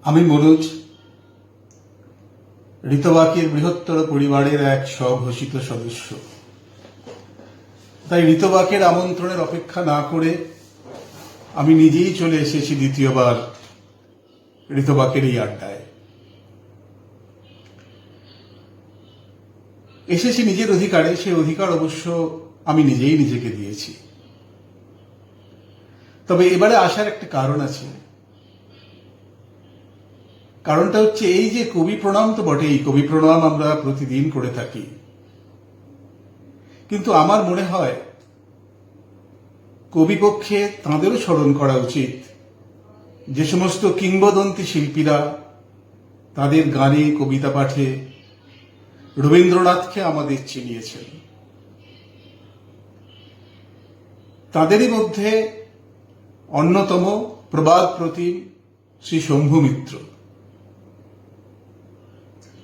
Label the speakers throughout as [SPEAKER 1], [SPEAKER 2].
[SPEAKER 1] আমি মনোজ ঋতবাকের বৃহত্তর পরিবারের এক স্বঘোষিত সদস্য। তাই ঋতবাকের আমন্ত্রণের অপেক্ষা না করে আমি নিজেই চলে এসেছি দ্বিতীয়বার ঋতবাকের এই আড্ডায়। এসেছি নিজের অধিকারে, সেই অধিকার অবশ্য আমি নিজেই নিজেকে দিয়েছি। তবে এবারে আসার একটা কারণ আছে। কারণটা হচ্ছে এই যে কবি প্রণাম তো বটেই, কবি প্রণাম আমরা প্রতিদিন করে থাকি, কিন্তু আমার মনে হয় কবিপক্ষে তাঁদেরও স্মরণ করা উচিত যে সমস্ত কিংবদন্তি শিল্পীরা তাদের গানে, কবিতা পাঠে রবীন্দ্রনাথকে আমাদের চিনিয়েছেন। তাদেরই মধ্যে অন্যতম প্রবাদ প্রতিম শ্রী শম্ভু মিত্র।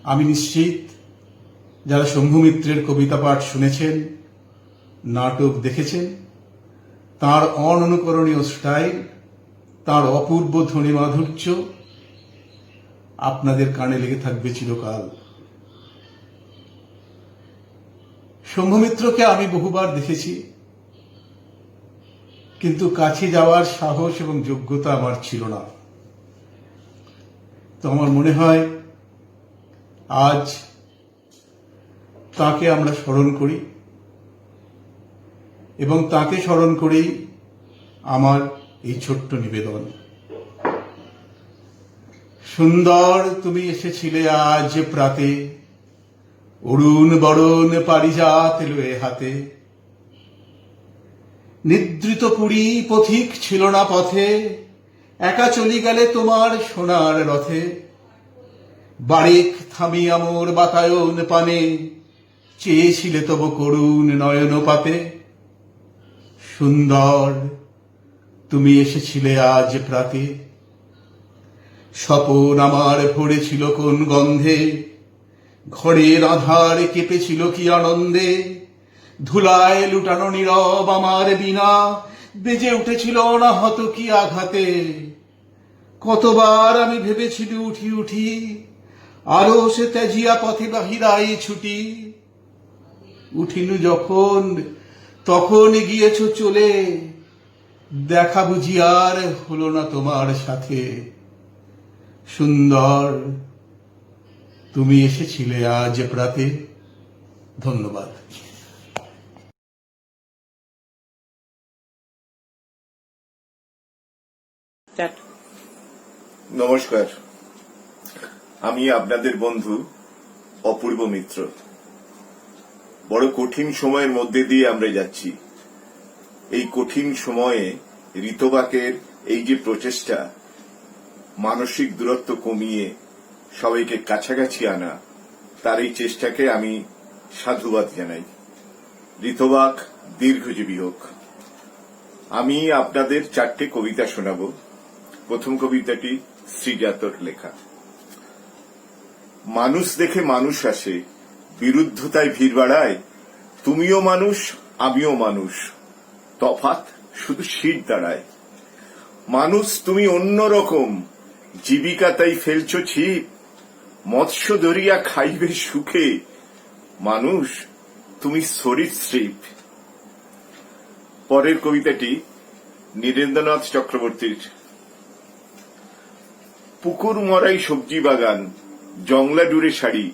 [SPEAKER 1] আমি নিশ্চিত যারা শম্ভু মিত্রের কবিতা পাঠ শুনেছেন, নাটক দেখেছেন, তাঁর অননুকরণীয় স্টাইল, তাঁর অপূর্ব ধ্বনি মাধুর্য আপনাদের কানে লেগে থাকবে চিরকাল। শম্ভু মিত্রকে আমি বহুবার দেখেছি, কিন্তু কাছে যাওয়ার সাহস এবং যোগ্যতা আমার ছিল না। তো আমার মনে হয় আজ তাকে আমরা স্মরণ করি, এবং তাকে স্মরণ করেই আমার এই ছোট্ট নিবেদন। সুন্দর তুমি এসেছিলে আজ প্রাতে, অরুণ বরণ পারিজাত লয়ে হাতে। নিদ্রিত পুরী পথিক ছিল না পথে, একা চলি গেলে তোমার সোনার রথে। বারেক থামিয়া মোর বাতায়ন পানে, চেয়েছিলে তব করুণ নয়ন পাতে। সুন্দর তুমি এসেছিলে আজ প্রাতে, স্বপন আমার ভরেছিল কোন গন্ধে। ঘরের আধার কেঁপেছিল কি আনন্দে, ধুলায় লুটানো নীরব আমার বিনা বেজে উঠেছিল অনাহত কি আঘাতে। কতবার আমি ভেবেছিল উঠি উঠি, আরো সে ত্যাজিয়া পথে বাহিরাই ছুটি। উঠিনু যখন তখন গিয়েছ চলে, দেখা বুঝি আর হলো না তোমার সাথে। সুন্দর তুমি এসেছিলে আজ প্রাতে। ধন্যবাদ।
[SPEAKER 2] নমস্কার, আমি আপনাদের বন্ধু অপূর্ব মিত্র। বড় কঠিন সময়ের মধ্যে দিয়ে আমরা যাচ্ছি। এই কঠিন সময়ে ঋতবাকের এই যে প্রচেষ্টা, মানসিক দূরত্ব কমিয়ে সবাইকে কাছাকাছি আনা, তার এই চেষ্টাকে আমি সাধুবাদ জানাই। ঋতবাক দীর্ঘজীবী হোক। আমি আপনাদের 4টে কবিতা শোনাব। প্রথম কবিতাটি শ্রীজাতর লেখা। মানুষ দেখে মানুষ আসে, বিরুদ্ধতায় ভিড় বাড়ায়। তুমিও মানুষ, আমিও মানুষ, তফাৎ শুধু সিট দাঁড়ায়। মানুষ তুমি অন্যরকম, জীবিকা তাই ফেলছ ছিপ। মৎস্য দরিয়া খাইবে সুখে, মানুষ তুমি সরীসৃপ। পরের কবিতাটি নীরেন্দ্রনাথ চক্রবর্তীর। পুকুর মরাই সবজি বাগান, জংলা ডুরে শাড়ি,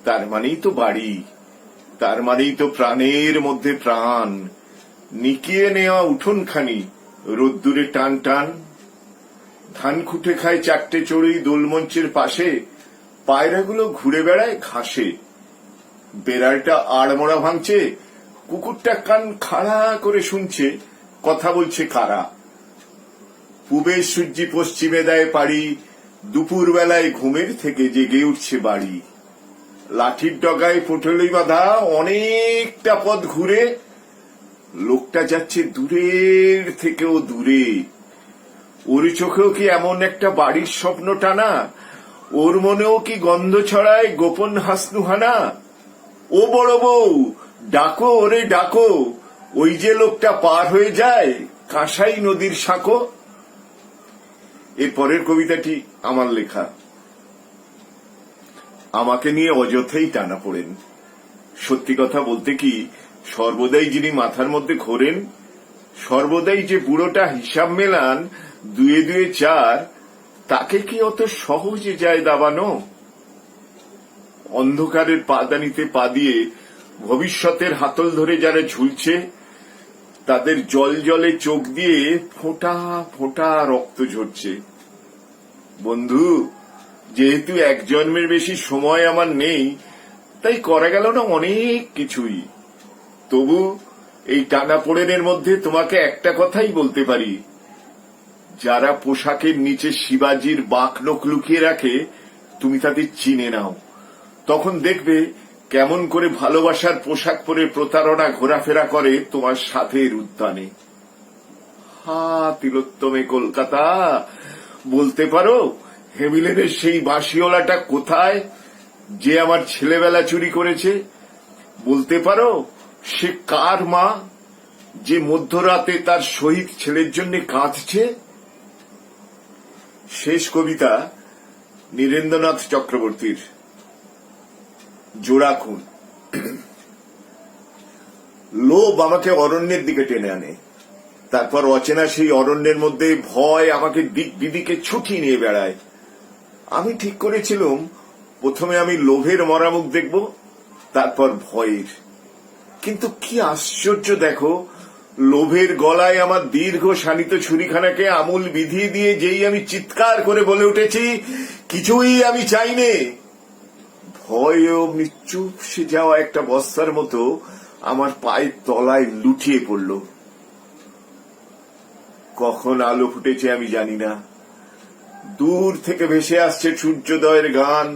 [SPEAKER 2] তার মানেই তো বাড়ি, তার মানেই তো প্রাণের মধ্যে প্রাণ। নিকিয়ে নেওয়া উঠোনখানি, রোদ্দুরে টান টান। ধান খুঁটে খায় 4টে চড়ুই দোলমঞ্চের পাশে, পায়রাগুলো ঘুরে বেড়ায় ঘাসে। বেড়ালটা আড়মোড়া ভাঙছে, কুকুরটা কান খাড়া করে শুনছে কথা বলছে কারা। পূবের সূর্যি পশ্চিমে দেয় পাড়ি, দুপুর বেলায় ঘুমের থেকে জেগে উঠছে বাড়ি। লাঠির ডগায় পোটলি বাঁধা অনেকটা পথ ঘুরে, লোকটা যাচ্ছে দূরের থেকেও দূরে। ওর চোখেও কি এমন একটা বাড়ির স্বপ্ন টানা? ওর মনেও কি গন্ধ ছড়ায় গোপন হাসনুহানা? ও বড় বউ, ডাকো ওরে ডাকো, ওই যে লোকটা পার হয়ে যায় কাঁসাই নদীর সাঁকো। এর পরের কবিতাটি আমার লেখা। আমাকে নিয়ে অযথাই টানা পড়েন। সত্যি কথা বলতে কি, সর্বদাই যিনি মাথার মধ্যে ঘোরেন, সর্বদাই যে বুড়োটা হিসাব মেলান 2 2 4, তাকে কি অত সহজে যায় দাবানো? অন্ধকারের পাদানিতে পা দিয়ে ভবিষ্যতের হাতল ধরে যারা ঝুলছে, তাদের জল জলে চোখ দিয়ে ফোঁটা ফোঁটা রক্ত ঝরছে। বন্ধু, যেহেতু 1 জন্মের বেশি সময় আমার নেই, তাই করা গেল না অনেক কিছুই। তবু এই টানাপোড়েনের মধ্যে তোমাকে একটা কথাই বলতে পারি, যারা পোশাকের নিচে শিবাজির বাকনখ লুকিয়ে রাখে, তুমি তাদের চিনে নাও। তখন দেখবে কেমন করে ভালোবাসার পোশাক পরে প্রতারণা ঘোরাফেরা করে তোমার সাথের উদ্যানে। হা তিলোত্তমে কলকাতা, বলতে পারো হেমিলেনের সেই বাঁশিওয়ালাটা কোথায়, যে আমার ছেলেবেলা চুরি করেছে? বলতে পারো সে কার মা, যে মধ্যরাতে তার শহীদ ছেলের জন্য কাঁদছে? শেষ কবিতা নীরেন্দ্রনাথ চক্রবর্তীর, জোড়া খুন। লোভ আমাকে অরণ্যের দিকে টেনে আনে, তারপর অচেনা সেই অরণ্যের মধ্যে ভয় আমাকে দিক বিদিকে ছুটিয়ে নিয়ে বেড়ায়। আমি ঠিক করেছিলাম প্রথমে আমি লোভের মরামুখ দেখব, তারপর ভয়ের। কিন্তু কি আশ্চর্য দেখো, লোভের গলায় আমার দীর্ঘ শানিত ছুরিখানাকে আমূল বিধিয়ে দিয়ে যেই আমি চিৎকার করে বলে উঠেছি, কিছুই আমি চাইনে, ভয় অমনি চুপসে যাওয়া একটা বস্তার মতো আমার পায়ের তলায় লুটিয়ে পড়ল। কখন আলো ফুটেছে আমি জানি না। দূর থেকে ভেসে আসছে সূর্যোদয়ের গান,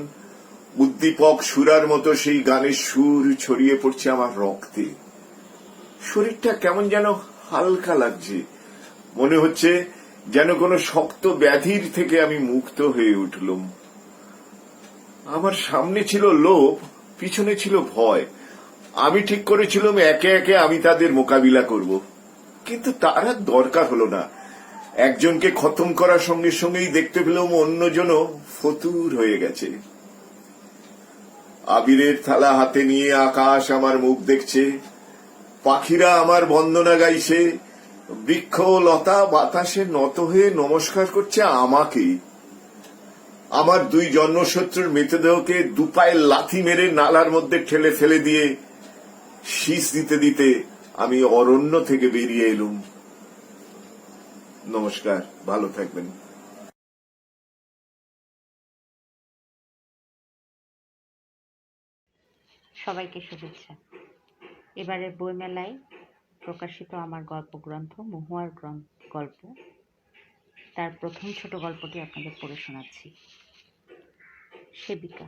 [SPEAKER 2] উদ্দীপক সুরার মতো সেই গানের সুর ছড়িয়ে পড়ছে আমার রক্তে। শরীরটা কেমন যেন হালকা লাগছে, মনে হচ্ছে যেন কোনো শক্ত ব্যাধির থেকে আমি মুক্ত হয়ে উঠলাম। আমার সামনে ছিল লোভ, পিছনে ছিল ভয়। আমি ঠিক করেছিলাম একে একে আমি তাদের মোকাবিলা করব, কিন্তু তার আর দরকার হলো না। একজনকে খতম করার সঙ্গে সঙ্গেই দেখতে পেলাম অন্যজনও ফতুর হয়ে গেছে। আবিরের থালা হাতে নিয়ে আকাশ আমার মুখ দেখছে, পাখিরা আমার বন্দনা গাইছে, বৃক্ষ লতা বাতাসে নত হয়ে নমস্কার করছে আমাকে। আমার 2 জন্মশত্রুর মৃতদেহকে 2 পায়ে লাথি মেরে নালার মধ্যে ঠেলে ফেলে দিয়ে শীষ দিতে দিতে আমি অরণ্য থেকে বেরিয়ে এলুম। নমস্কার, ভালো থাকবেন।
[SPEAKER 3] সবাইকে শুভেচ্ছা। এবারের বইমেলায় প্রকাশিত আমার গল্পগ্রন্থ মহুয়ার গল্প, তার প্রথম ছোট গল্পটি আপনাদের পড়ে শোনাচ্ছি। সেবিকা।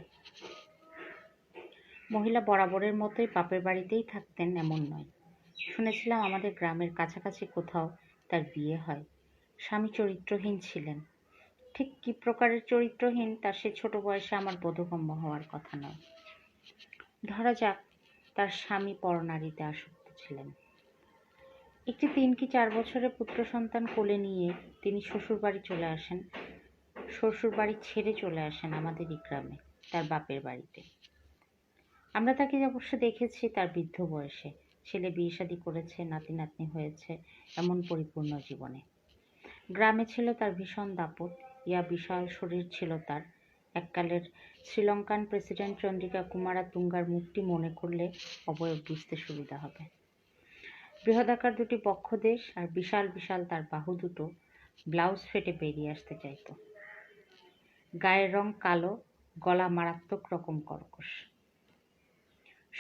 [SPEAKER 3] মহিলা বরাবরের মতোই বাপের বাড়িতেই থাকতেন এমন নয়। শুনেছিলাম আমাদের গ্রামের কাছাকাছি কোথাও তার বিয়ে হয়। স্বামী চরিত্রহীন ছিলেন। ঠিক কি প্রকারের চরিত্রহীন তা সে ছোট বয়সে আমার বোধগম্য হওয়ার কথা নয়। ধরা যাক তার স্বামী পরনারীতে আসক্ত ছিলেন। একটি 3 কি 4 বছরের পুত্র সন্তান কোলে নিয়ে তিনি শ্বশুরবাড়ি ছেড়ে চলে আসেন আমাদেরই গ্রামে, তার বাপের বাড়িতে। আমরা তাকে অবশ্য দেখেছি তার বৃদ্ধ বয়সে, ছেলে বিয়ে শাদী করেছে, নাতি নাতনি হয়েছে, এমন পরিপূর্ণ জীবনে। গ্রামে ছিল তার ভীষণ দাপট, বিশাল শরীর ছিল তার। এককালের শ্রীলঙ্কান প্রেসিডেন্ট চন্দ্রিকা কুমারা তুঙ্গার মুখটি মনে করলে অবয়ব বুঝতে সুবিধা হবে। বৃহদাকার 2টি বক্ষদেশ আর বিশাল বিশাল তার বাহু দুটো ব্লাউজ ফেটে বেরিয়ে আসতে চাইত। গায়ের রং কালো, গলা মারাত্মক রকম কর্কশ।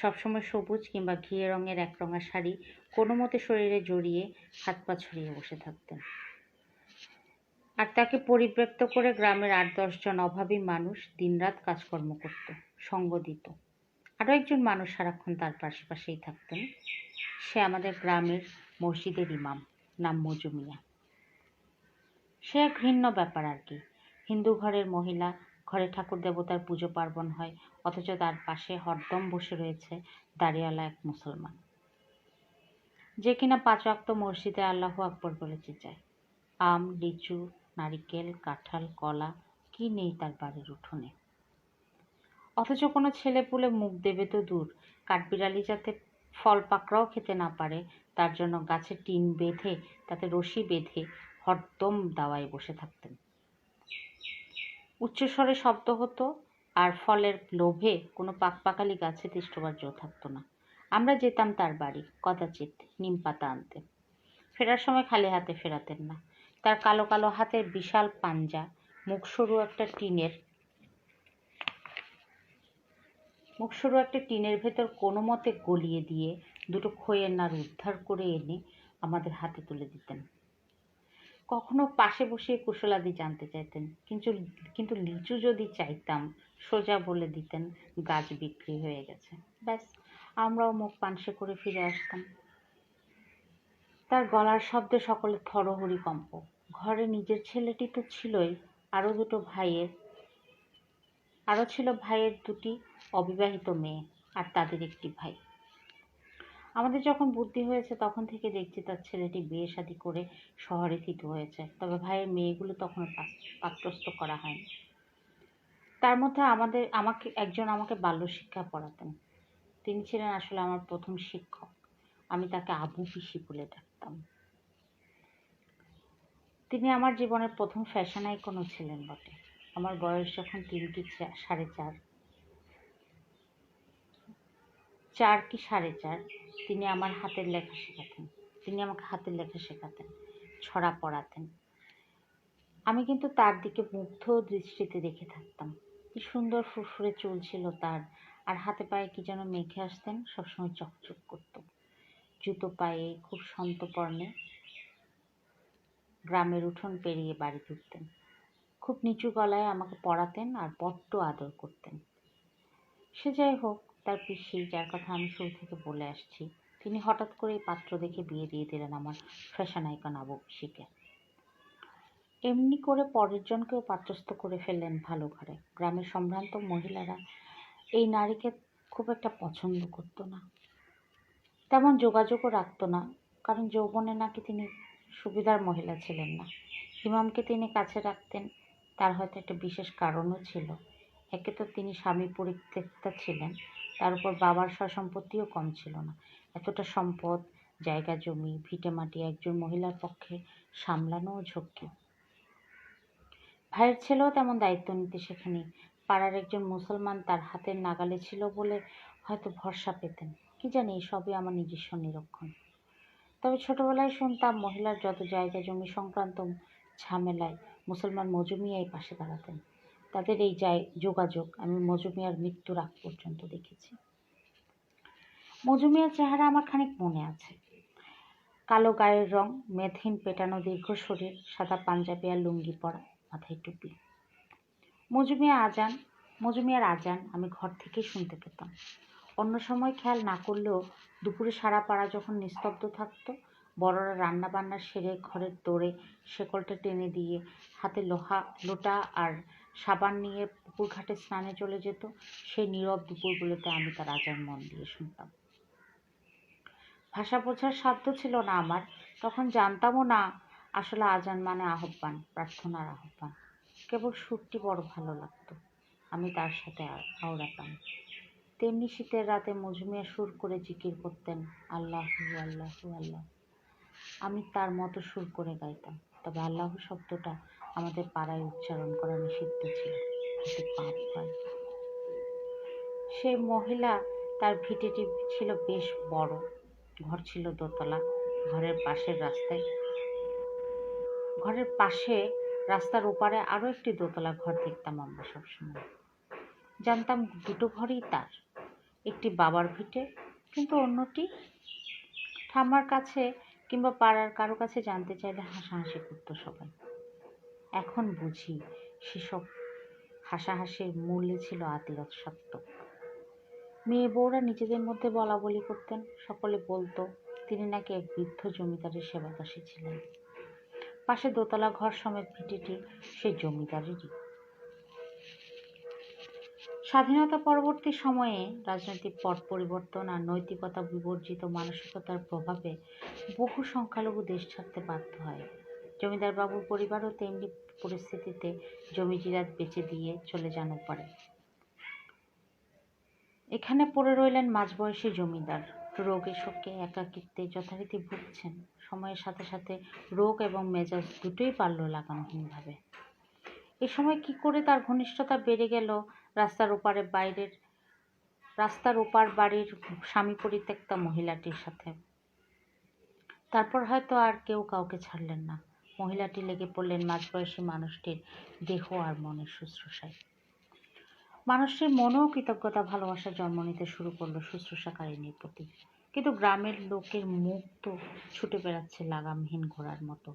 [SPEAKER 3] সবসময় সবুজ কিংবা ঘিয়ে রঙের একরঙা শাড়ি কোনো মতে শরীরে জড়িয়ে হাত পা ছড়িয়ে বসে থাকতেন। আর তাকে পরিব্যাপ্ত করে গ্রামের 8-10 জন অভাবী মানুষ দিনরাত কাজকর্ম করত, সঙ্গ দিত। আরও একজন মানুষ সারাক্ষণ তার পাশেই থাকতেন। সে আমাদের গ্রামের মসজিদের ইমাম, নাম মজু মিয়া। সে এক ঘৃণ্য ব্যাপার আর কি। হিন্দু ঘরের মহিলা, ঘরে ঠাকুর দেবতার পুজো পার্বণ হয়, অথচ তার পাশে হরদম বসে রয়েছে দাড়িওয়ালা এক মুসলমান, যে কিনা 5 ওয়াক্ত মসজিদে আল্লাহু আকবর বলে চেঁচায়। আম, লিচু, নারিকেল, কাঁঠাল, কলা কি নেই তার বাড়ির উঠোনে। অথচ কোনো ছেলেপুলে মুখ দেবে তো দূর, কাঠবিড়ালি যাতে ফল পাকড়াও খেতে না পারে তার জন্য গাছে টিন বেঁধে তাতে রশি বেঁধে হরদম দাওয়ায় বসে থাকতেন। উচ্চস্বরে শব্দ হতো, আর ফলের লোভে কোনো পাকপাকালি গাছে তিষ্ঠবার জো থাকতো না। আমরা যেতাম তার বাড়ি কদাচিৎ নিম পাতা আনতে। ফেরার সময় খালি হাতে ফেরাতেন না। তার কালো কালো হাতের বিশাল পাঞ্জা মুখ সরু একটা টিনের ভেতর কোনো মতে গলিয়ে দিয়ে দুটো খইয়ের নাড়ু উদ্ধার করে এনে আমাদের হাতে তুলে দিতেন। কখনো পাশে বসিয়ে কুশলাদি জানতে চাইতেন, কিন্তু লিচু যদি চাইতাম সোজা বলে দিতেন গাছ বিক্রি হয়ে গেছে। ব্যাস, আমরাও মুখ পানসে করে ফিরে আসতাম। তার গলার শব্দে সকলের থরহরি কম্প। ঘরে নিজের ছেলেটি তো ছিলই, আরও ছিল ভাইয়ের দুটি অবিবাহিত মেয়ে আর তাদের একটি ভাই। আমাদের যখন বুদ্ধি হয়েছে তখন থেকে দেখছি তার ছেলেটি বিয়ে শাদী করে শহরে থিত হয়েছে, তবে ভাইয়ের মেয়েগুলো তখনও পাত্রস্থ করা হয়নি। তার মধ্যে আমাকে বাল্য শিক্ষা পড়াতেন। তিনি ছিলেন আসলে আমার প্রথম শিক্ষক। আমি তাকে আবু পিসি বলে ডাকতাম। তিনি আমার জীবনের প্রথম ফ্যাশন আইকনও ছিলেন বটে। আমার বয়স যখন 3 কি 4.5, তিনি আমাকে হাতের লেখা শেখাতেন, ছড়া পড়াতেন। আমি কিন্তু তার দিকে মুগ্ধ দৃষ্টিতে দেখে থাকতাম। কি সুন্দর ফুরফুরে চুল ছিল তার, আর হাতে পায়ে কি যেন মেখে আসতেন, সবসময় চকচক করত। জুতো পায়ে খুব সন্তর্পণে গ্রামের উঠোন পেরিয়ে বাড়ি ফিরতেন। খুব নিচু গলায় আমাকে পড়াতেন আর বড্ড আদর করতেন। সে যাই হোক, তার পিসি, যার কথা আমি শুরু থেকে বলে আসছি, তিনি হঠাৎ করেই পাত্র দেখে বিয়ে দিয়ে দিলেন আমার ফ্যাশন আইকন আবু পিসিকে। এমনি করে পরের জনকেও পাত্রস্থ করে ফেললেন ভালো ঘরে। গ্রামের সম্ভ্রান্ত মহিলারা এই নারীকে খুব একটা পছন্দ করতো না, তেমন যোগাযোগও রাখতো না, কারণ যৌবনে নাকি তিনি সুবিধার মহিলা ছিলেন না। ইমামকে তিনি কাছে রাখতেন, তার হয়তো একটা বিশেষ কারণও ছিল। একে তো তিনি স্বামী পরিত্যক্তা ছিলেন, তার উপর বাবার সসম্পত্তিও কম ছিল না। এতটা সম্পদ, জায়গা জমি, ভিটেমাটি একজন মহিলার পক্ষে সামলানোও ঝক্কি। ভাইয়ের ছেলেও তেমন দায়িত্ব নিতে শেখেনি। পাড়ার একজন মুসলমান তার হাতের নাগালে ছিল বলে হয়তো ভরসা পেতেন, কি জানি, সবই আমার নিজস্ব নিরীক্ষণ। তবে ছোটবেলায় শুনতাম মহিলার যত জায়গা জমি সংক্রান্ত ঝামেলায় মুসলমান মজু মিয়াই পাশে দাঁড়াতেন। তাদের এই যোগাযোগ আমি মজু মিয়ার মৃত্যুর আগ পর্যন্ত দেখেছি। মজু মিয়ার চেহারা আমার খানিক মনে আছে। কালো গায়ের রং, মেদহীন পেটানো দীর্ঘ শরীর, সাদা পাঞ্জাবি আর লুঙ্গি পরা, মাথায় টুপি। মজু মিয়ার আজান আমি ঘর থেকেই শুনতে পেতাম। অন্য সময় খেয়াল না করলেও দুপুরে সারা পাড়া যখন নিস্তব্ধ থাকতো, বড়রা রান্না বান্না সেরে ঘরের দোরে শেকলটা টেনে দিয়ে হাতে লোটা আর সাবান নিয়ে পুকুর ঘাটে স্নানে চলে যেত, সেই নীরব দুপুরগুলোতে আমি তার আজান মন দিয়ে শুনতাম। ভাষা বোঝার সাধ্য ছিল না আমার, তখন জানতামও না আসলে আজান মানে আহ্বান, প্রার্থনার আহ্বান। কেবল সুরটি বড় ভালো লাগতো, আমি তার সাথে আওড়াতাম। তেমনি শীতের রাতে মজু মিয়া সুর করে জিকির করতেন, আল্লাহু আল্লাহু আল্লাহ। আমি তার মতো সুর করে গাইতাম, তবে আল্লাহু শব্দটা আমাদের পাড়ায় উচ্চারণ করা নিষিদ্ধ ছিল, এতে পাপ হয়। সেই মহিলা, তার ভিটেটি ছিল বেশ বড়, ঘর ছিল দোতলা। ঘরের পাশে রাস্তার ওপারে আরও একটি দোতলা ঘর দেখতাম আমরা সবসময়। জানতাম দুটো ঘরই তার, একটি বাবার ভিটে, কিন্তু অন্যটি ঠাম্মার কাছে কিংবা পাড়ার কারো কাছে জানতে চাইলে হাসাহাসি করতো সবাই। এখন বুঝি সেসব হাসাহাসির মূল্যে ছিল আতিরত সত্য। মেয়ে বউরা নিজেদের মধ্যে বলা বলি করতেন, সকলে বলতো তিনি নাকি এক বৃদ্ধ জমিদারের সেবাদাসী ছিলেন। পাশে দোতলা ঘর সমেত ভিটেটি সে জমিদারেরই। স্বাধীনতা পরবর্তী সময়ে রাজনৈতিক পট পরিবর্তন আর নৈতিকতা বিবর্জিত মানসিকতার প্রভাবে বহু সংখ্যালঘু দেশ ছাড়তে বাধ্য হয়। জমিদার বাবুর পরিবারও তেমনি পরিস্থিতিতে জমি জিরাত বেচে দিয়ে চলে যান ওপারে। এখানে পড়ে রইলেন মাঝবয়সী জমিদার, রোগে শোকে একাকিত্বে যথারীতি ভুগছেন। সময়ের সাথে সাথে রোগ এবং মেজাজ দুটোই বাড়ল লাগামহীনভাবে। এ সময় কি করে তার ঘনিষ্ঠতা বেড়ে গেল রাস্তার ওপার বাড়ির স্বামী পরিত্যক্তা মহিলাটির সাথে। তারপর হয়তো আর কেউ কাউকে ছাড়লেন না। মহিলাটি লেগে পড়লেন মাঝবয়সী মানুষটির দেহ আর মনের শুশ্রূষায়। মানুষটির মনেও কৃতজ্ঞতা ভালোবাসা জন্ম নিতে শুরু করলো শুশ্রূষাকারিনীর প্রতি। কিন্তু গ্রামের লোকের মুখ তো ছুটে বেড়াচ্ছে লাগামহীন ঘোড়ার মতো।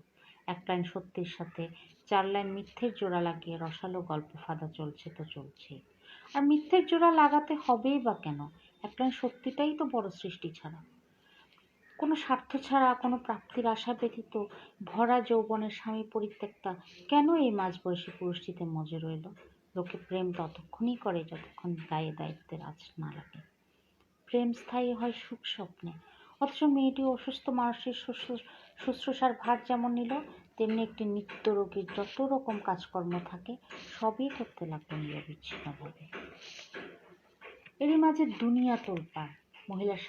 [SPEAKER 3] এক লাইন সত্যির সাথে 4 লাইন মিথ্যের জোড়া লাগিয়ে রসালো গল্প ফাঁদা চলছে তো চলছেই। আর মিথ্যের জোড়া লাগাতে হবেই বা কেন? এক লাইন সত্যিটাই তো বড় সৃষ্টি ছাড়া, কোনো স্বার্থ ছাড়া, কোনো প্রাপ্তির আশা ব্যতীত ভরা যৌবনের স্বামী পরিত্যক্তা কেন এই মাঝবয়সী পুরুষটিতে মজে রইল? লোকে প্রেম ততক্ষণই করে যতক্ষণ গায়ে দায়িত্বের আঁচ না লাগে। প্রেম স্থায়ী হয় সুখ স্বপ্নে। অথচ মেয়েটি অসুস্থ মানুষের শুশ্রূষার ভার যেমন নিল, তেমনি একটি নিত্য রোগীর যত রকম কাজকর্ম থাকে সবই করতে লাগলো নিরবিচ্ছিন্নভাবে। এরই মাঝে দুনিয়া তোলপাড়। মহিলার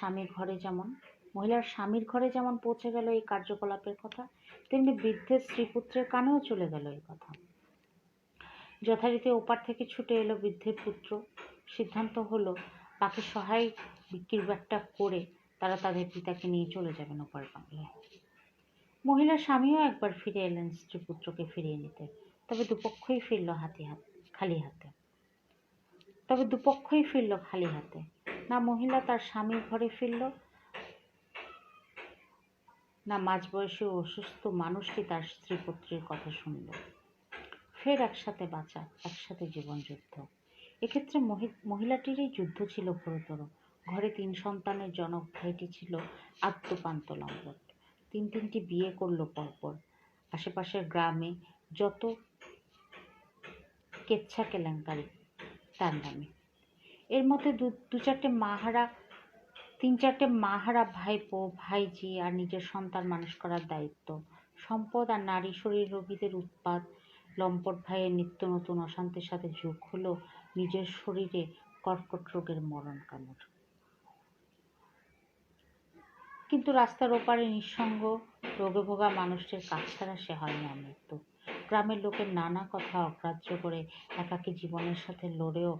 [SPEAKER 3] স্বামীর ঘরে যেমন পৌঁছে গেল এই কার্যকলাপের কথা, তেমনি বৃদ্ধের স্ত্রীপুত্রের কানেও চলে গেল এই কথা। যথারীতি ওপার থেকে ছুটে এলো বৃদ্ধের পুত্র। সিদ্ধান্ত হলো বাকি সহায় বিক্রির ব্যাগটা করে তারা তাদের পিতাকে নিয়ে চলে যাবেন ওপার বাংলায়। মহিলার স্বামীও একবার ফিরে এলেন স্ত্রীপুত্রকে ফিরিয়ে নিতে। তবে দুপক্ষই ফিরল খালি হাতে। না মহিলা তার স্বামীর ঘরে ফিরল, না মাঝবয়সী অসুস্থ মানুষটি তার স্ত্রীপুত্রের কথা শুনল। ফের একসাথে বাঁচা, একসাথে জীবনযুদ্ধ। এক্ষেত্রে মহিলাটিরই যুদ্ধ ছিল ঘোরতর। ঘরে 3 সন্তানের জনক ভাইটি ছিল আদ্যোপান্ত লম্পট। 3টি বিয়ে করলো পরপর। আশেপাশের গ্রামে যত কেচ্ছা কেলেঙ্কারি তার নামে। এর মধ্যে 3-4টে মাহারা ভাইপো, ভাইঝি আর নিজের সন্তান মানুষ করার দায়িত্ব। সম্পদ আর নারী শরীর রোগীদের উৎপাত। লম্পট ভাইয়ের নিত্য নতুন অশান্তির সাথে যোগ হলো নিজের শরীরে কর্কট রোগের মরণ কামড়। কিন্তু রাস্তার ওপারে নিঃসঙ্গ রোগে ভোগা মানুষটির কাছ ছাড়া সে হয়নি আমৃত্যু। গ্রামের লোকের নানা কথা অগ্রাহ্য করে একাকী জীবনের সাথে লড়েও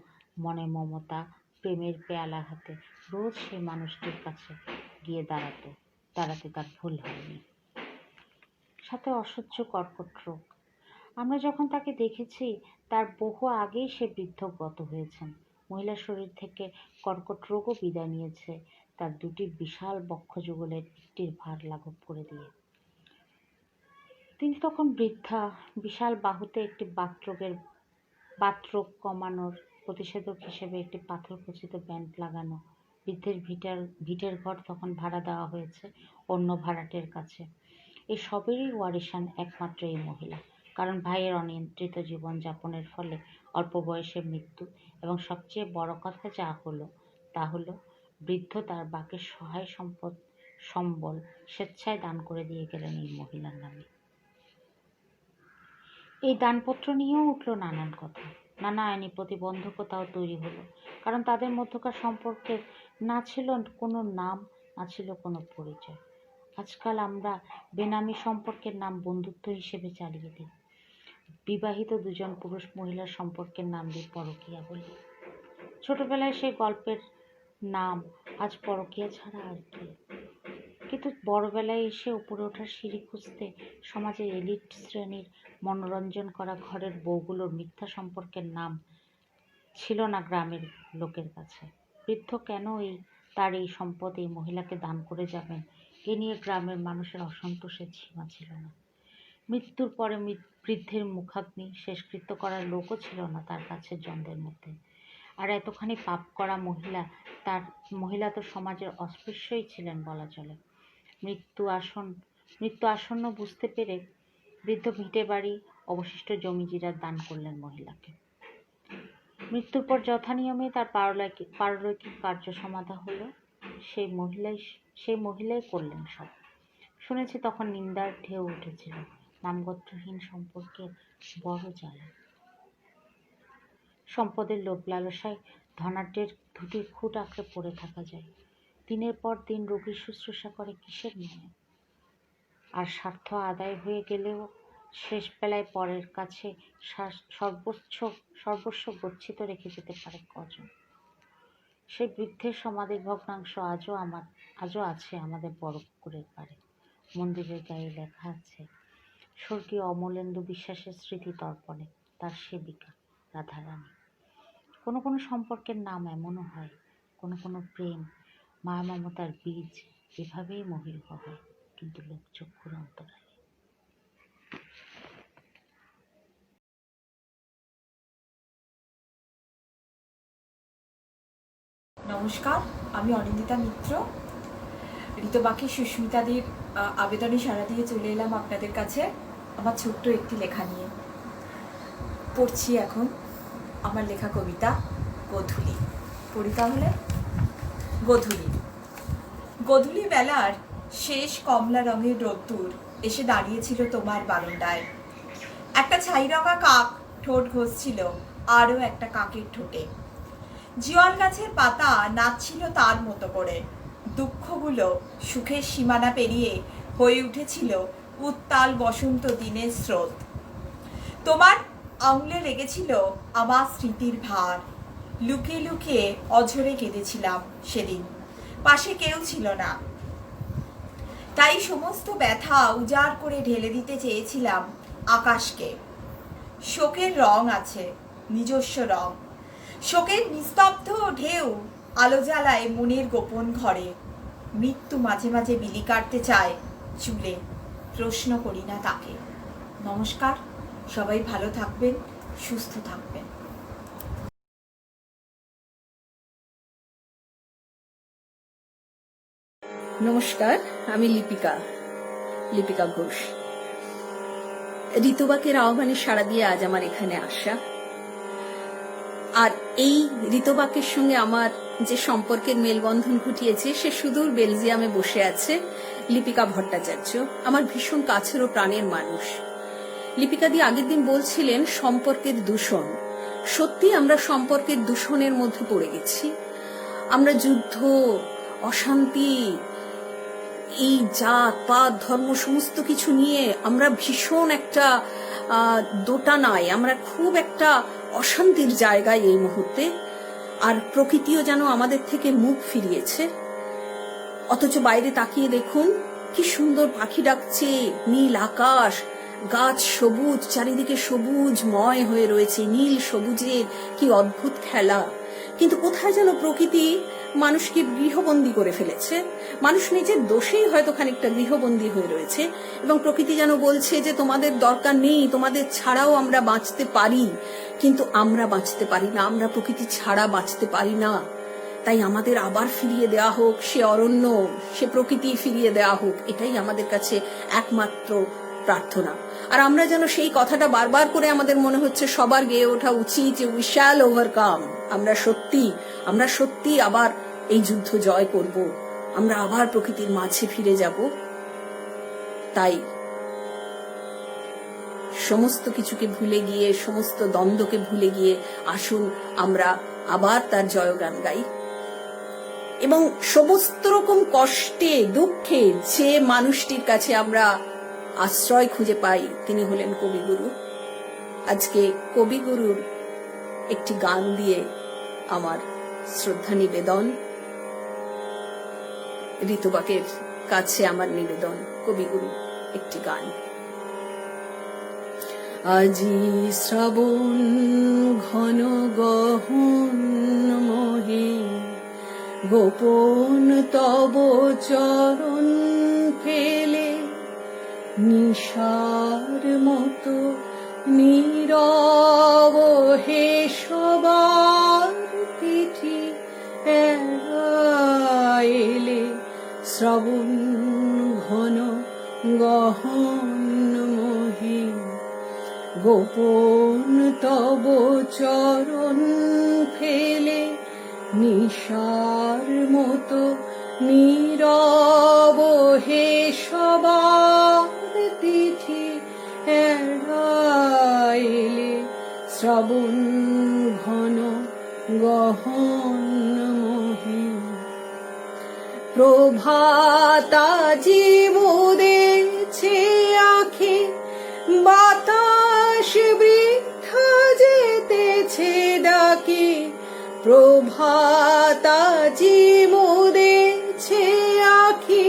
[SPEAKER 3] মনে মমতা, প্রেমের পেয়ালা হাতে রোজ সেই মানুষটির কাছে গিয়ে দাঁড়াতে তার ভুল হয়নি। সাথে অসহ্য কর্কট রোগ। আমরা যখন তাকে দেখেছি তার বহু আগেই সে বৃদ্ধগত হয়েছেন। মহিলার শরীর থেকে কর্কট রোগও বিদায় নিয়েছে তার 2টি বিশাল বক্ষযুগলের একটির ভার লাঘব করে দিয়ে। তিনি তখন বৃদ্ধা, বিশাল বাহুতে একটি বাতরোগ কমানোর প্রতিষেধক হিসেবে একটি পাথরখচিত ব্যান্ড লাগানো। বৃদ্ধের ভিটের ঘর তখন ভাড়া দেওয়া হয়েছে অন্য ভাড়াটের কাছে। এই সবেরই ওয়ারিশান একমাত্র এই মহিলা। কারণ ভাইয়ের অনিয়ন্ত্রিত জীবনযাপনের ফলে অল্প বয়সে মৃত্যু, এবং সবচেয়ে বড় কথা যা হলো তা হলো বৃদ্ধ তার বাকি সহায় সম্বল স্বেচ্ছায় দান করে দিয়ে গেলেন এই মহিলার নামে। এই দানপত্র নিয়েও উঠল নানান কথা। নানা আইনি প্রতিবন্ধকতাও তৈরি হলো। কারণ তাদের মধ্যকার সম্পর্কের না ছিল কোনো নাম, না ছিল কোনো পরিচয়। আজকাল আমরা বেনামি সম্পর্কের নাম বন্ধুত্ব হিসেবে চালিয়ে দিই। বিবাহিত 2জন পুরুষ মহিলার সম্পর্কের নাম দিয়ে পরকীয়া বলি। ছোটবেলায় সেই গল্পের নাম আজ পরকীয়া ছাড়া আর কি। কিন্তু বড়বেলায় এসে উপরে ওঠার সিঁড়ি খুঁজতে সমাজের এলিট শ্রেণীর মনোরঞ্জন করা ঘরের বউগুলোর মিথ্যা সম্পর্কের নাম ছিল না গ্রামের লোকের কাছে। বৃদ্ধ কেন তার এই সম্পদ এই মহিলাকে দান করে যাবেন, এ নিয়ে গ্রামের মানুষের অসন্তোষের সীমা ছিল না। মৃত্যুর পরে বৃদ্ধের মুখাগ্নি শেষকৃত্য করার লোকও ছিল না তার কাছের জনদের মধ্যে। আর এতখানি পাপ করা মহিলা তো সমাজের অস্পৃশ্যই ছিলেন বলা চলে। মৃত্যু আসন্ন বুঝতে পেরে বৃদ্ধ ভিটে বাড়ি, অবশিষ্ট জমি জিরাত দান করলেন মহিলাকে। মৃত্যুর পর যথানিয়মে তার পারলৌকিক কার্য সমাধা হলো। সেই মহিলাই করলেন সব। শুনেছি তখন নিন্দার ঢেউ উঠেছিল। নামগোত্রহীন সম্পর্কের বড় জ্বালা। সম্পদের লোভ লালসায় ধনাঢ্যের ধুতির খুঁট আঁকড়ে পড়ে থাকা যায়। দিনের পর দিন রোগীর শুশ্রূষা করে কিসের মায়া? আর স্বার্থ আদায় হয়ে গেলেও শেষ বেলায় পরের কাছে সর্বস্ব গচ্ছিত রেখে যেতে পারে কজন? সেই বৃদ্ধের সমাধির ভগ্নাংশ আজও আছে আমাদের বড় পুকুরের পাড়ে। মন্দিরের গায়ে লেখা আছে, স্বর্গীয় অমলেন্দু বিশ্বাসের স্মৃতি তর্পণে, তার সেবিকা রাধারানী। কোনো কোনো সম্পর্কের নাম এমনও হয়, কোনো কোনো প্রেম মায়া মমতার বীজ এভাবেই মহিল হয়, কিন্তু লোকচক্ষুর অন্তরালে।
[SPEAKER 4] নমস্কার, আমি অনিন্দিতা মিত্র। ঋতুবাকি সুস্মিতাদির আবেদনে সাড়া দিয়ে চলে এলাম আপনাদের কাছে আমার ছোট্ট একটি লেখা নিয়ে। পড়ছি এখন আমার লেখা কবিতা গোধূলি। পড়ি তাহলে। গোধূলি। গোধূলি বেলার শেষ কমলা রঙের রোদ্দুর এসে দাঁড়িয়েছিল তোমার বারান্দায়। একটা ছাইরঙা কাক ঠোঁট ঘষছিল আরও একটা কাকের ঠোঁটে। জিওয়াল গাছের পাতা নাচছিল তার মতো করে। দুঃখগুলো সুখের সীমানা পেরিয়ে হয়ে উঠেছিল উত্তাল বসন্ত দিনের স্রোত। তোমার আঙুলে লেগেছিল আমার স্মৃতির ভার। লুকিয়ে লুকিয়ে অঝরে কেঁদেছিলাম সেদিন। পাশে কেউ ছিল না, তাই সমস্ত ব্যথা উজাড় করে ঢেলে দিতে চেয়েছিলাম আকাশকে। শোকের রং আছে, নিজস্ব রং। শোকের নিস্তব্ধ ঢেউ আলো জ্বালায় মনের গোপন ঘরে। মৃত্যু মাঝে মাঝে বিলি কাটতে চায় চুলে, প্রশ্ন করি না তাকে। নমস্কার, সবাই ভালো থাকবেন, সুস্থ থাকবেন।
[SPEAKER 5] নমস্কার, আমি লিপিকা ঘোষ। ঋতুবাকের আহ্বানে সাড়া দিয়ে আজ আমার এখানে আসা। আর এই ঋতুবাকের সঙ্গে আমার যে সম্পর্কের মেলবন্ধন ঘটিয়েছে সে সুদূর বেলজিয়ামে বসে আছে লিপিকা ভট্টাচার্য, আমার ভীষণ কাছের ও প্রাণের মানুষ। লিপিকা দি আগের দিন বলছিলেন সম্পর্কের দূষণ। সত্যি আমরা সম্পর্কের দূষণের মধ্যে পড়ে গেছি। আমরা যুদ্ধ, অশান্তি, এই জাত পাত ধর্ম সমস্ত কিছু নিয়ে আমরা ভীষণ একটা দোটানায়, আমরা খুব একটা অশান্তির জায়গায় এই মুহূর্তে। আর প্রকৃতিও যেন আমাদের থেকে মুখ ফিরিয়েছে। অথচ বাইরে তাকিয়ে দেখুন কি সুন্দর পাখি ডাকছে, নীল আকাশ, গাছ সবুজ, চারিদিকে সবুজময় হয়ে রয়েছে, নীল সবুজের কি অদ্ভুত খেলা। কিন্তু কোথায় যেন প্রকৃতি মানুষকে গৃহবন্দী করে ফেলেছে। মানুষ নিজের দোষেই হয়তো খানিকটা গৃহবন্দী হয়ে রয়েছে, এবং প্রকৃতি যেন বলছে যে তোমাদের দরকার নেই, তোমাদের ছাড়াও আমরা বাঁচতে পারি। কিন্তু আমরা বাঁচতে পারি না, আমরা প্রকৃতি ছাড়া বাঁচতে পারি না। তাই আমাদের আবার ফিরিয়ে দেওয়া হোক সে অরণ্য, সে প্রকৃতি ফিরিয়ে দেওয়া হোক, এটাই আমাদের কাছে একমাত্র প্রার্থনা। আর আমরা যেন সেই কথাটা বারবার করে আমাদের মনে হচ্ছে সবার গেয়ে ওঠা উচিত যে উই শ্যাল ওভারকাম। আমরা সত্যি আবার এই যুদ্ধ জয় করব, আমরা আবার প্রকৃতির মাঝে ফিরে যাব। তাই সমস্ত কিছুকে ভুলে গিয়ে, সমস্ত দ্বন্দ্বকে ভুলে গিয়ে আসুন আমরা আবার তার জয়গান গাই। এবং সমস্ত রকম কষ্টে দুঃখে যে মানুষটির কাছে আমরা আশ্রয় খুঁজে পাই তিনি হলেন কবিগুরু। আজকে কবিগুরুর একটি গান দিয়ে আমার শ্রদ্ধা নিবেদন, ঋতুবাকের কাছে আমার নিবেদন, কবিগুরু একটি গান। আজি শ্রাবণ ঘন গহন মোহে, গোপন তব চরণ ফেলে, নিশার মতো নীরব হে সবার পিঠি এলে। শ্রাবণ ঘন গহন মোহে, গোপন তব চরণ ফেলে, নিশার মতো নীরব হে সবার তিথি শ্রাবণ ঘন গহন মোহে। প্রভাতাজি মুদেছে আঁখি, বাতাস বৃথা যেতেছে ডাকি। প্রভাতাজি মুদেছে আঁখি,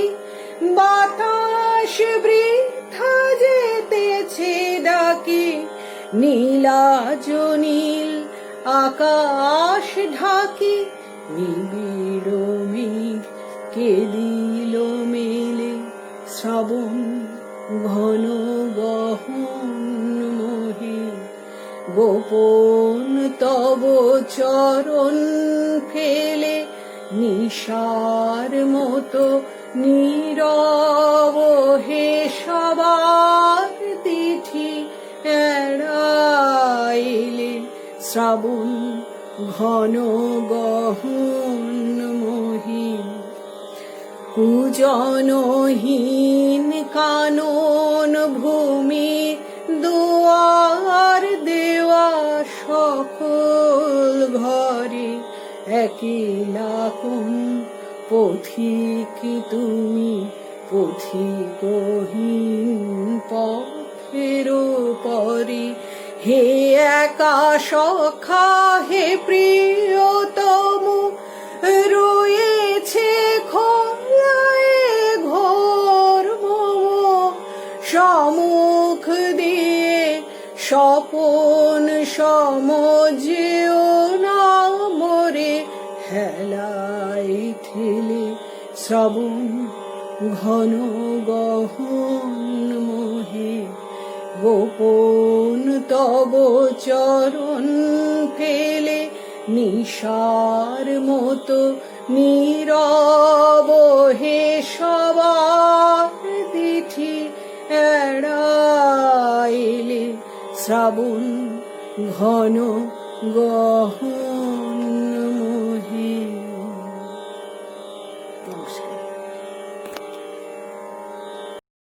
[SPEAKER 5] বাতাস বৃথা যেতেছে ডাকি। নীলাজ নীল আকাশ ঢাকি, নিবিড় মেঘ কে দিল মেলে। শ্রাবণ ঘন গহন মোহে। গোপন তব চরণ ফেলে, নিশার মতো নীরব হে সবার তিথি এড়াইলে। শ্রাবণ ঘন গহন মোহে। কুজনহীন কানন ভূমি, দুয়ার দেওয়া সকল ঘরে। একলা কোন পথিক তুমি, পথিকহীন পথের পরে। হে একা সখা হে প্রিয়তম, রয়েছে খোলায় ঘোর মম। সম্মুখ দিয়ে স্বপন সমজেও না মরে, হেলায় ঠেলে শ্রাবণ ঘন গহন মোহে। গোপন তব চরণ ফেলে, নিশার মতো নীরব হে সবার তিথি এড়াইলে। শ্রাবণ ঘন গহন